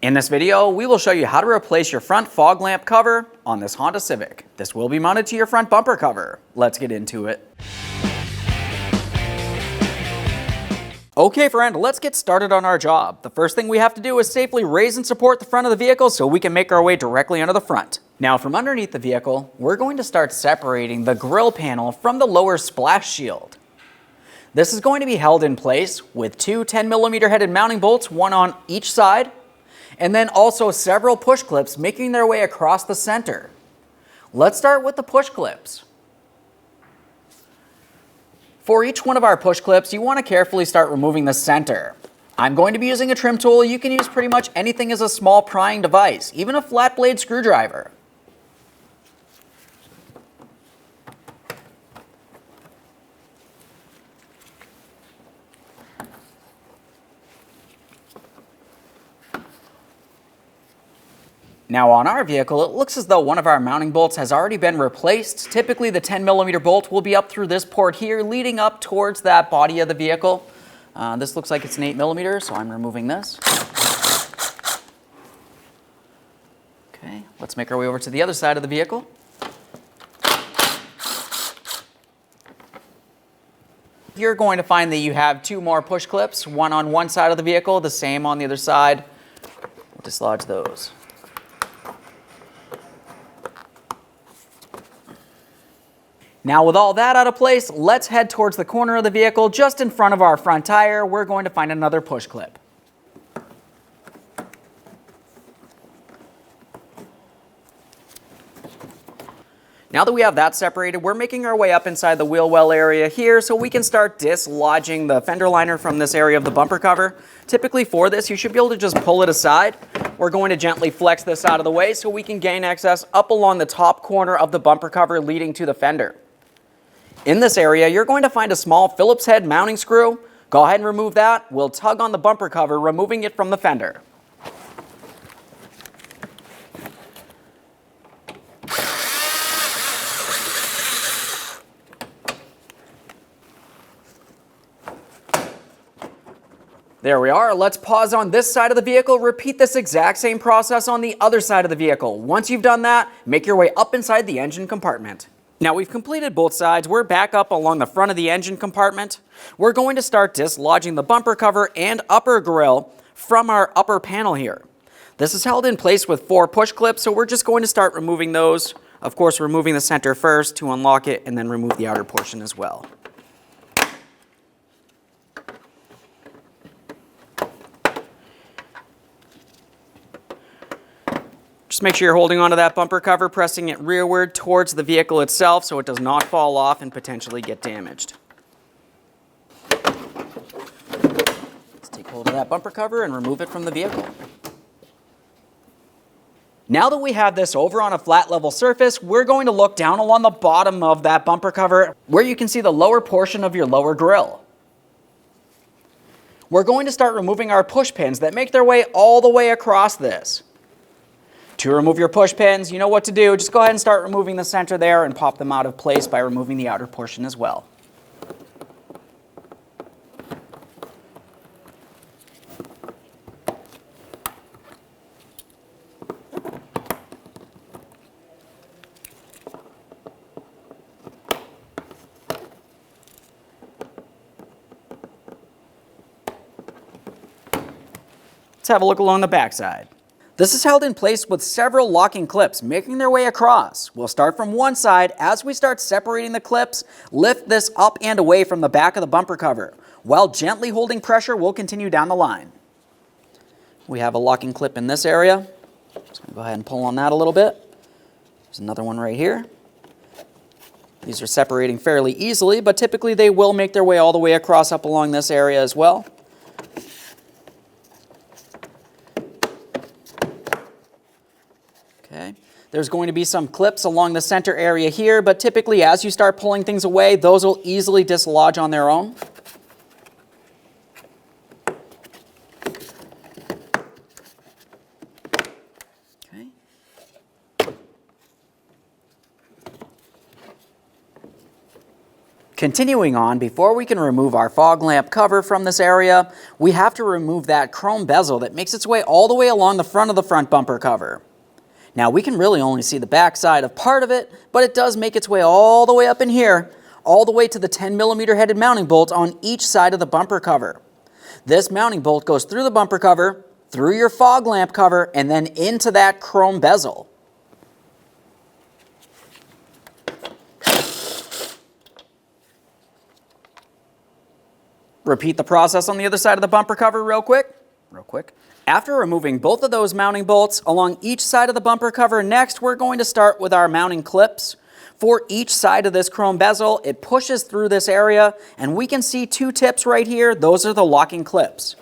In this video, we will show you how to replace your front fog lamp cover on this Honda Civic. This will be mounted to your front bumper cover. Let's get into it. Okay friend, let's get started on our job. The first thing we have to do is safely raise and support the front of the vehicle so we can make our way directly under the front. Now from underneath the vehicle, we're going to start separating the grille panel from the lower splash shield. This is going to be held in place with two 10mm headed mounting bolts, one on each side, and then also several push clips making their way across the center. Let's start with the push clips. For each one of our push clips, you want to carefully start removing the center. I'm going to be using a trim tool. You can use pretty much anything as a small prying device, even a flat blade screwdriver. Now on our vehicle, it looks as though one of our mounting bolts has already been replaced. Typically the 10mm bolt will be up through this port here, leading up towards that body of the vehicle. This looks like it's an 8mm, so I'm removing this. Okay, let's make our way over to the other side of the vehicle. You're going to find that you have two more push clips, one on one side of the vehicle, the same on the other side. We'll dislodge those. Now with all that out of place, let's head towards the corner of the vehicle. Just in front of our front tire, we're going to find another push clip. Now that we have that separated, we're making our way up inside the wheel well area here so we can start dislodging the fender liner from this area of the bumper cover. Typically for this, you should be able to just pull it aside. We're going to gently flex this out of the way so we can gain access up along the top corner of the bumper cover leading to the fender. In this area, you're going to find a small Phillips head mounting screw. Go ahead and remove that. We'll tug on the bumper cover, removing it from the fender. There we are. Let's pause on this side of the vehicle. Repeat this exact same process on the other side of the vehicle. Once you've done that, make your way up inside the engine compartment. Now we've completed both sides. We're back up along the front of the engine compartment. We're going to start dislodging the bumper cover and upper grille from our upper panel here. This is held in place with 4 push clips, so we're just going to start removing those. Of course, removing the center first to unlock it, and then remove the outer portion as well. Just make sure you're holding onto that bumper cover, pressing it rearward towards the vehicle itself so it does not fall off and potentially get damaged. Let's take hold of that bumper cover and remove it from the vehicle. Now that we have this over on a flat level surface, we're going to look down along the bottom of that bumper cover where you can see the lower portion of your lower grille. We're going to start removing our push pins that make their way all the way across this. To remove your push pins, you know what to do. Just go ahead and start removing the center there and pop them out of place by removing the outer portion as well. Let's have a look along the backside. This is held in place with several locking clips making their way across. We'll start from one side. As we start separating the clips, lift this up and away from the back of the bumper cover. While gently holding pressure, we'll continue down the line. We have a locking clip in this area. Just going to go ahead and pull on that a little bit. There's another one right here. These are separating fairly easily, but typically they will make their way all the way across up along this area as well. Okay. There's going to be some clips along the center area here, but typically as you start pulling things away, those will easily dislodge on their own. Okay. Continuing on, before we can remove our fog lamp cover from this area, we have to remove that chrome bezel that makes its way all the way along the front of the front bumper cover. Now we can really only see the back side of part of it, but it does make its way all the way up in here, all the way to the 10mm headed mounting bolt on each side of the bumper cover. This mounting bolt goes through the bumper cover, through your fog lamp cover, and then into that chrome bezel. Repeat the process on the other side of the bumper cover real quick. After removing both of those mounting bolts along each side of the bumper cover, next we're going to start with our mounting clips. For each side of this chrome bezel, it pushes through this area, and we can see two tips right here. Those are the locking clips.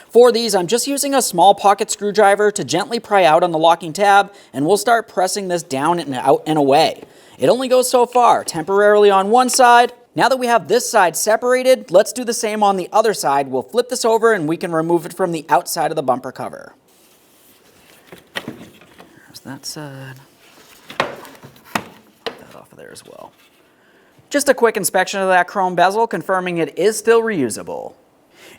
For these, I'm just using a small pocket screwdriver to gently pry out on the locking tab, and we'll start pressing this down and out and away. It only goes so far, temporarily on one side. Now that we have this side separated, let's do the same on the other side. We'll flip this over and we can remove it from the outside of the bumper cover. There's that side. Put that off of there as well. Just a quick inspection of that chrome bezel, confirming it is still reusable.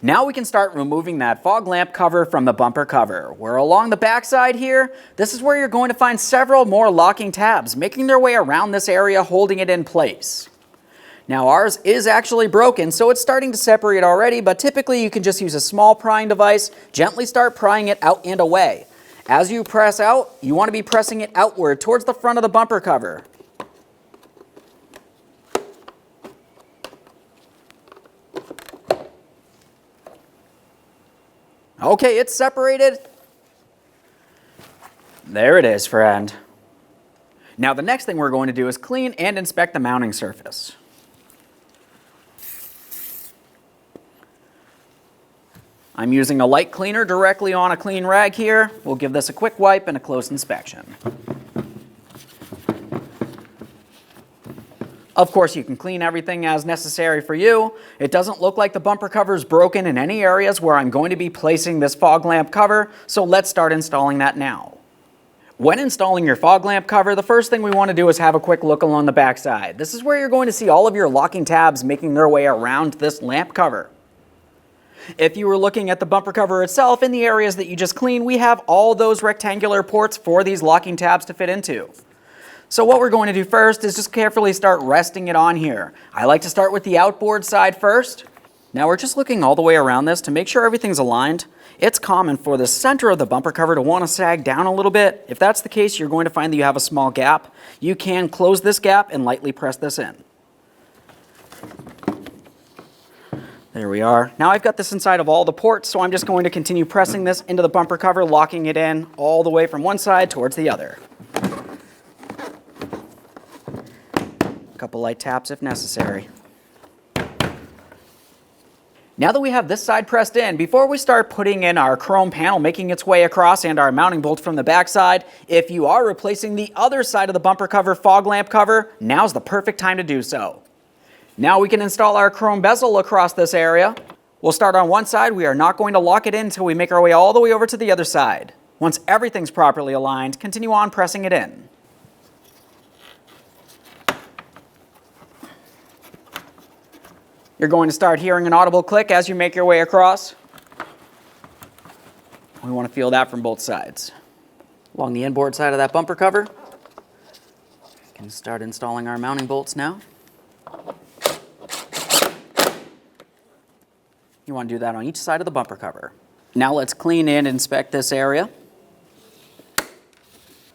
Now we can start removing that fog lamp cover from the bumper cover. We're along the back side here. This is where you're going to find several more locking tabs, making their way around this area, holding it in place. Now ours is actually broken, so it's starting to separate already, but typically you can just use a small prying device, gently start prying it out and away. As you press out, you want to be pressing it outward towards the front of the bumper cover. Okay, it's separated. There it is, friend. Now the next thing we're going to do is clean and inspect the mounting surface. I'm using a light cleaner directly on a clean rag here. We'll give this a quick wipe and a close inspection. Of course, you can clean everything as necessary for you. It doesn't look like the bumper cover is broken in any areas where I'm going to be placing this fog lamp cover, so let's start installing that now. When installing your fog lamp cover, the first thing we want to do is have a quick look along the back side. This is where you're going to see all of your locking tabs making their way around this lamp cover. If you were looking at the bumper cover itself, in the areas that you just cleaned, we have all those rectangular ports for these locking tabs to fit into. So what we're going to do first is just carefully start resting it on here. I like to start with the outboard side first. Now we're just looking all the way around this to make sure everything's aligned. It's common for the center of the bumper cover to want to sag down a little bit. If that's the case, you're going to find that you have a small gap. You can close this gap and lightly press this in. There we are. Now I've got this inside of all the ports, so I'm just going to continue pressing this into the bumper cover, locking it in all the way from one side towards the other. A couple light taps if necessary. Now that we have this side pressed in, before we start putting in our chrome panel making its way across and our mounting bolt from the back side, if you are replacing the other side of the bumper cover fog lamp cover, now's the perfect time to do so. Now we can install our chrome bezel across this area. We'll start on one side. We are not going to lock it in until we make our way all the way over to the other side. Once everything's properly aligned, continue on pressing it in. You're going to start hearing an audible click as you make your way across. We want to feel that from both sides. Along the inboard side of that bumper cover, we can start installing our mounting bolts now. You want to do that on each side of the bumper cover. Now let's clean and inspect this area.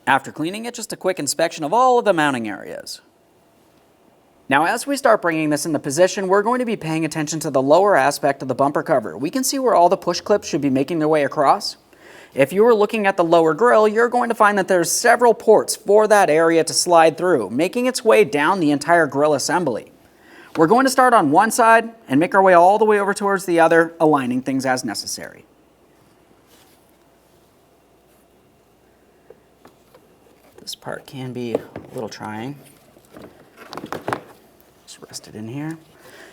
After cleaning it, just a quick inspection of all of the mounting areas. Now as we start bringing this into position, we're going to be paying attention to the lower aspect of the bumper cover. We can see where all the push clips should be making their way across. If you were looking at the lower grille, you're going to find that there's several ports for that area to slide through, making its way down the entire grille assembly. We're going to start on one side and make our way all the way over towards the other, aligning things as necessary. This part can be a little trying. Just rest it in here.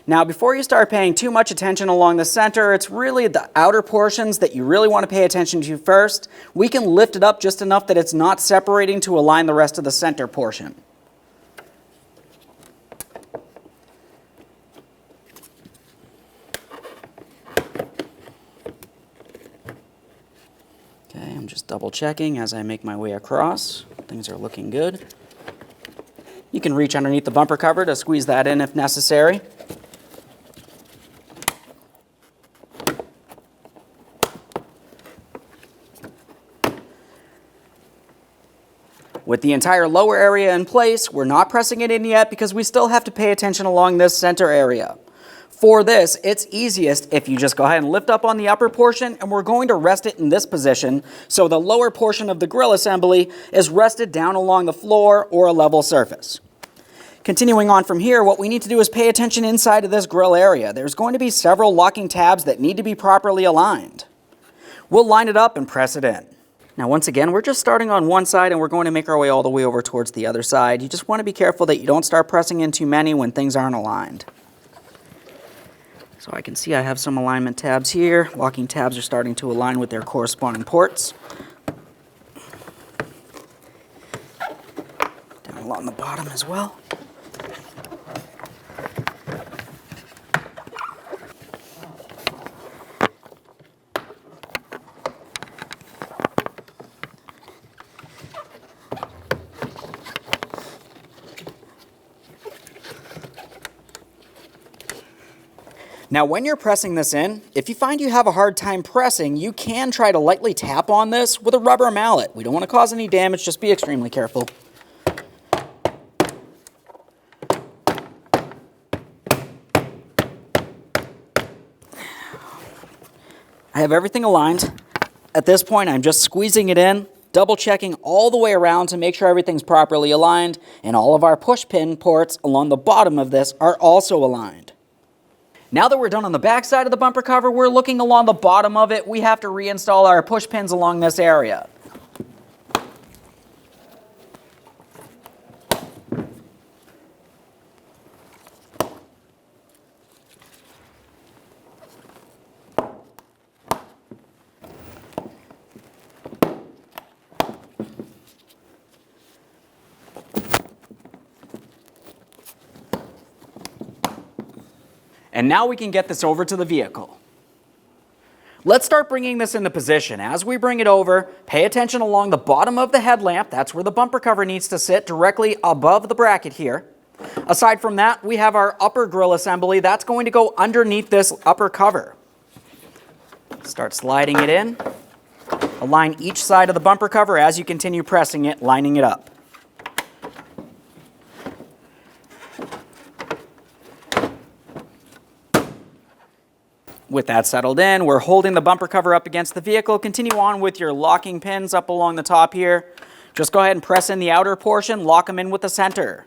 Now, before you start paying too much attention along the center, it's really the outer portions that you really want to pay attention to first. We can lift it up just enough that it's not separating to align the rest of the center portion. checking as I make my way across. Things are looking good. You can reach underneath the bumper cover to squeeze that in if necessary. With the entire lower area in place, we're not pressing it in yet because we still have to pay attention along this center area. For this, it's easiest if you just go ahead and lift up on the upper portion, and we're going to rest it in this position so the lower portion of the grille assembly is rested down along the floor or a level surface. Continuing on from here, what we need to do is pay attention inside of this grille area. There's going to be several locking tabs that need to be properly aligned. We'll line it up and press it in. Now once again, we're just starting on one side and we're going to make our way all the way over towards the other side. You just want to be careful that you don't start pressing in too many when things aren't aligned. So I can see I have some alignment tabs here. Locking tabs are starting to align with their corresponding ports. Down along the bottom as well. Now when you're pressing this in, if you find you have a hard time pressing, you can try to lightly tap on this with a rubber mallet. We don't want to cause any damage, just be extremely careful. I have everything aligned. At this point, I'm just squeezing it in, double checking all the way around to make sure everything's properly aligned, and all of our push pin ports along the bottom of this are also aligned. Now that we're done on the back side of the bumper cover, we're looking along the bottom of it. We have to reinstall our push pins along this area. And now we can get this over to the vehicle. Let's start bringing this into position. As we bring it over, pay attention along the bottom of the headlamp. That's where the bumper cover needs to sit, directly above the bracket here. Aside from that, we have our upper grille assembly. That's going to go underneath this upper cover. Start sliding it in. Align each side of the bumper cover as you continue pressing it, lining it up. With that settled in, we're holding the bumper cover up against the vehicle. Continue on with your locking pins up along the top here. Just go ahead and press in the outer portion, lock them in with the center.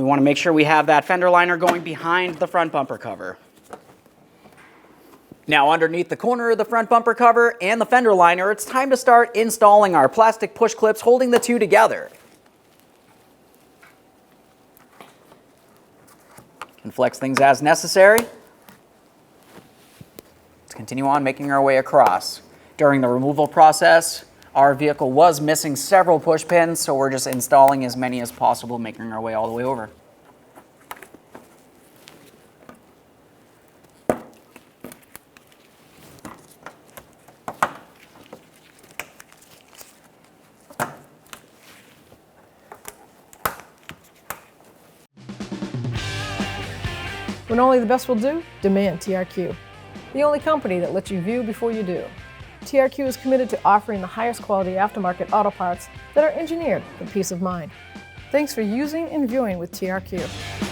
We want to make sure we have that fender liner going behind the front bumper cover. Now underneath the corner of the front bumper cover and the fender liner, it's time to start installing our plastic push clips holding the two together. Can flex things as necessary. Let's continue on making our way across. During the removal process, our vehicle was missing several push pins, so we're just installing as many as possible, making our way all the way over. When only the best will do, demand TRQ. The only company that lets you view before you do. TRQ is committed to offering the highest quality aftermarket auto parts that are engineered for peace of mind. Thanks for using and viewing with TRQ.